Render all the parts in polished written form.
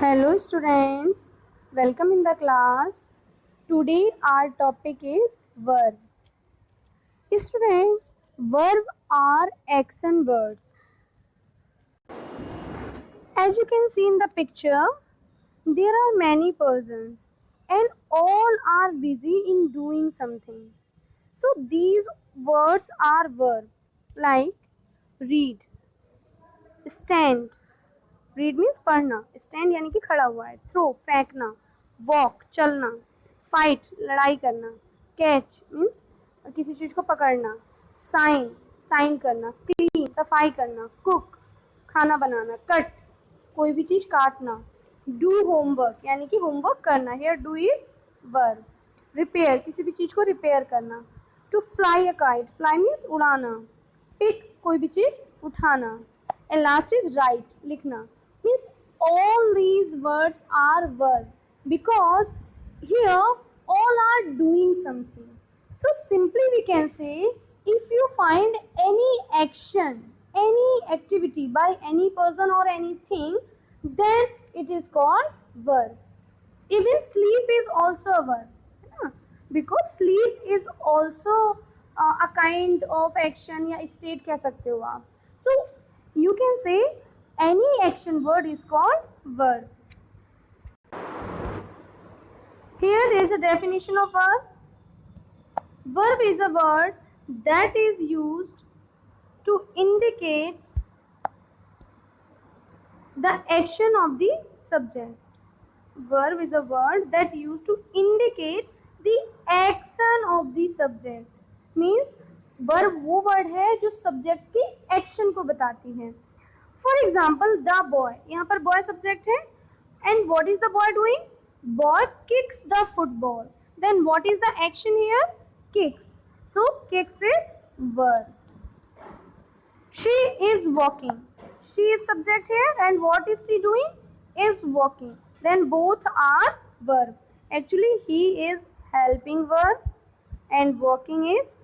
Hello students, welcome in the class. Today our topic is verb. Students, verb are action words. As you can see in the picture, there are many persons and all are busy in doing something. So these words are verb like read, stand, read means पढ़ना, stand यानी कि खड़ा हुआ है, throw फेंकना, walk चलना, fight लड़ाई करना, कैच मीन्स किसी चीज़ को पकड़ना, साइन साइन करना, क्लीन सफाई करना, कुक खाना बनाना, कट कोई भी चीज़ काटना, डू होमवर्क यानी कि होमवर्क करना, here do is verb, repair किसी भी चीज़ को रिपेयर करना, to fly a kite fly means उड़ाना, पिक कोई भी चीज़ उठाना, and last is write लिखना means all these words are verb because here all are doing something. So simply we can say if you find any action, any activity by any person or anything, then it is called verb. Even sleep is also a verb because sleep is also a kind of action या state कह सकते हो आप. So you can say any action word is called verb. Here is a definition of verb. Verb is a word that is used to indicate the action of the subject. Verb is a word that used to indicate the action of the subject. Means verb वो word है जो subject की action को बताती है. For example, the boy, यहाँ पर boy subject है, and what is the boy doing? Boy kicks the football. Then what is the action here? Kicks. So kicks is verb. She is walking. She is subject here, and what is she doing? Is walking. Then both are verb. Actually, he is helping verb, and walking is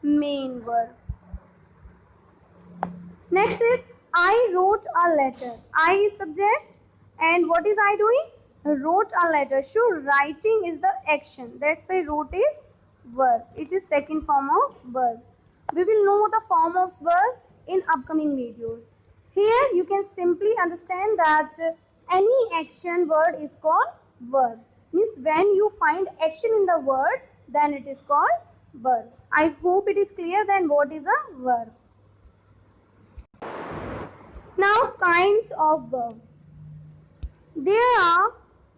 main verb. Next is I wrote a letter. I is subject, and what is I doing? Wrote a letter. So writing is the action. That's why wrote is verb. It is second form of verb. We will know the form of verb in upcoming videos. Here you can simply understand that any action word is called verb. Means when you find action in the word, then it is called verb. I hope it is clear then what is a verb. Now kinds of verb. There are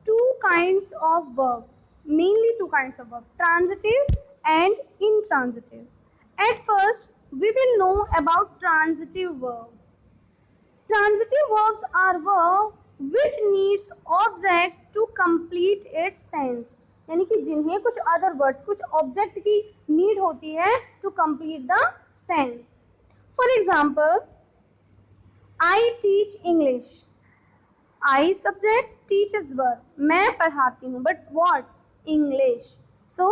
two kinds of verb, mainly two kinds of verb, transitive and intransitive. At first, we will know about transitive verb. Transitive verbs are verb which needs object to complete its sense. यानी कि जिन्हें कुछ other words, कुछ object की need होती है to complete the sense. For example, I teach English. I subject, teach is verb. मैं पढ़ाती हूँ, but what? English. So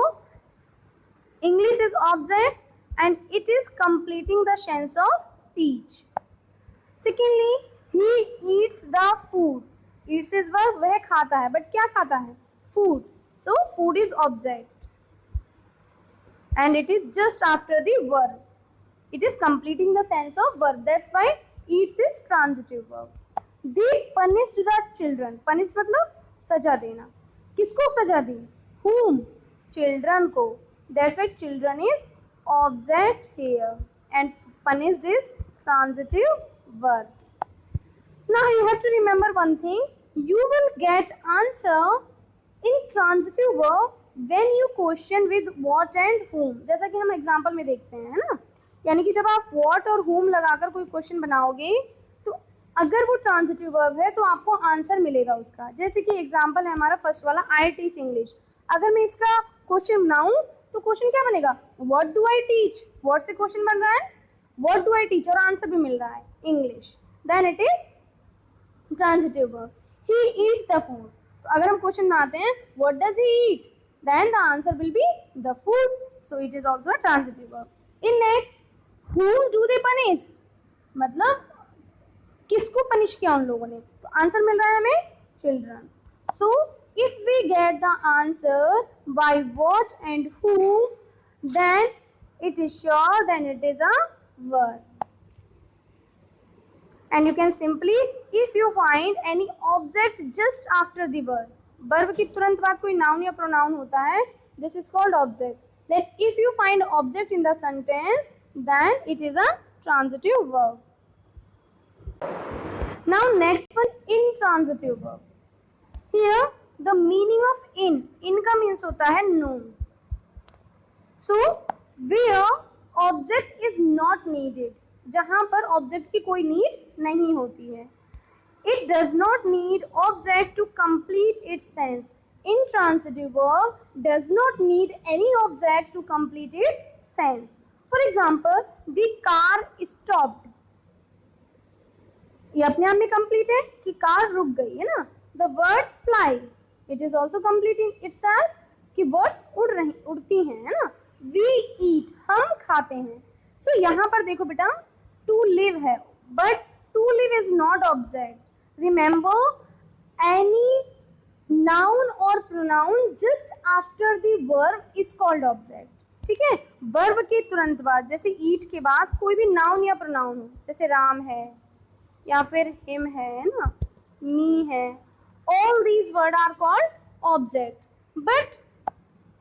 English is object and it is completing the sense of teach. Secondly, he eats the food. Eats is verb, वह खाता है, but क्या खाता है? Food. So food is object and it is just after the verb. It is completing the sense of verb. That's why eats is transitive verb. They punished the children. Punish मतलब सजा देना. किसको सजा दी? Whom? Children को. That's why children is object here and punished is transitive verb. Now you have to remember one thing. You will get answer in transitive verb when you question with what and whom. जैसा कि हम example में देखते हैं, है ना? यानी कि जब आप what और whom लगाकर कोई क्वेश्चन बनाओगे तो अगर वो ट्रांजिटिव वर्ब है तो आपको आंसर मिलेगा उसका. जैसे कि एग्जाम्पल है हमारा फर्स्ट वाला आई टीच इंग्लिश. अगर मैं इसका क्वेश्चन बनाऊं तो क्वेश्चन क्या बनेगा? What do I teach. What से क्वेश्चन बन रहा है? व्हाट डू आई टीच और आंसर भी मिल रहा है English. Then it is transitive verb. He eats the food. तो अगर हम क्वेश्चन बनाते हैं what does he eat, then the answer will be the food. So it is also a transitive verb. In next, whom do they punish, मतलब किसको punish किया उन लोगों ने, तो आंसर मिल रहा है हमें children. So if we get the answer by what and who, then it is sure, then it is a verb. And you can simply, if you find any object just after the verb, verb की तुरंत बाद कोई noun या pronoun होता है, this is called object. Then if you find object in the sentence, then it is a transitive verb. Now next one, intransitive verb. Here the meaning of in का means होता है known. So where object is not needed, जहाँ पर object की कोई need नहीं होती है. It does not need object to complete its sense. Intransitive verb does not need any object to complete its sense. For example, the car stopped. ये अपने आप में complete है कि कार रुक गई है ना. The birds fly. It is also complete in itself कि birds उड़ती हैं, है ना. We eat. हम खाते हैं. So यहाँ पर देखो बेटा, to live है, but to live is not object. Remember, any noun or pronoun just after the verb is called object. ठीक है. verb के तुरंत बाद, जैसे eat के बाद कोई भी noun या pronoun हो, जैसे राम है या फिर him है ना, me है, all these words are called object. But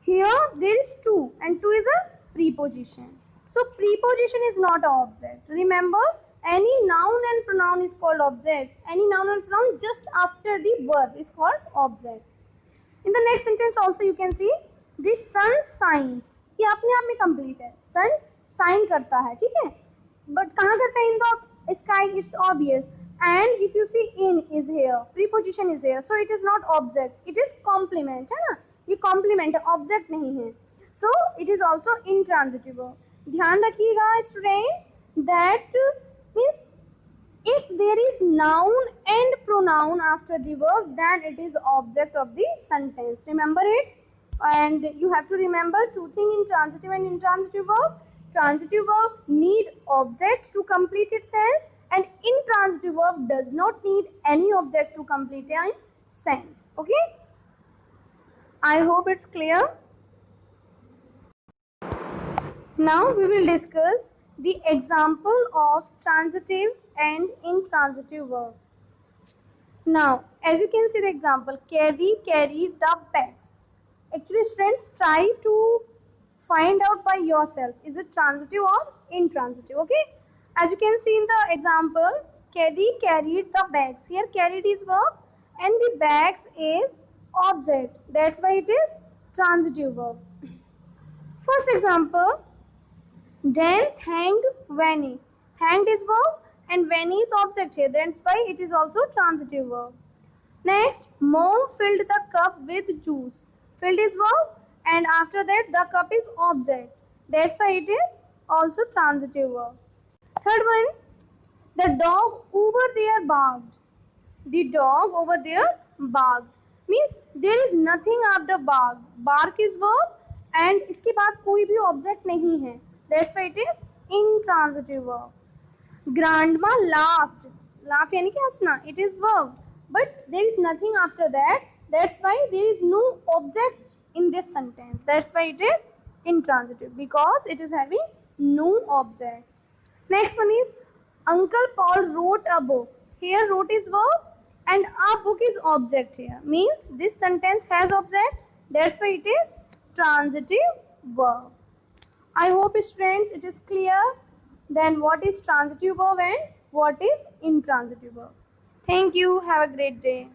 here there is to, and to is a preposition. So preposition is not an object. Remember, any noun and pronoun is called object. Any noun and pronoun just after the verb is called object. In the next sentence also you can see, the sun shines. ये अपने आप में complete है. Sun shine करता है, ठीक है. But कहाँ करता है in the sky? It's obvious. And if you see in is here, preposition is here, so it is not object. It is complement, है ना. ये complement है, object नहीं है. So it is also intransitive verb. ध्यान रखिएगा students, that means if there is noun and pronoun after the verb, then it is object of the sentence. Remember it, and you have to remember two things in transitive and intransitive verb. Transitive verb need object to complete its sense, and intransitive verb does not need any object to complete a sense. Okay, I hope it's clear. Now we will discuss the example of transitive and intransitive verb. Now, as you can see the example, carry, carried the bags. Actually, students, try to find out by yourself, is it transitive or intransitive? Okay, as you can see in the example, carry, carried the bags. Here carried is verb and the bags is object. That's why it is transitive verb. First example, Dan hanged Vanny. Hanged is verb and Vanny is object here. That's why it is also transitive verb. Next, Mom filled the cup with juice. Filled is verb and after that the cup is object. That's why it is also transitive verb. Third one, the dog over there barked. The dog over there barked. Means there is nothing after bark. Bark is verb and इसके बाद कोई भी object नहीं है. That's why it is intransitive verb. Grandma laughed. Laugh यानी कि हंसना. It is verb, but there is nothing after that. That's why there is no object in this sentence. That's why it is intransitive, because it is having no object. Next one is Uncle Paul wrote a book. Here wrote is verb and a book is object here. Means this sentence has object. That's why it is transitive verb. I hope students it is clear then what is transitive verb and what is intransitive verb. Thank you. Have a great day.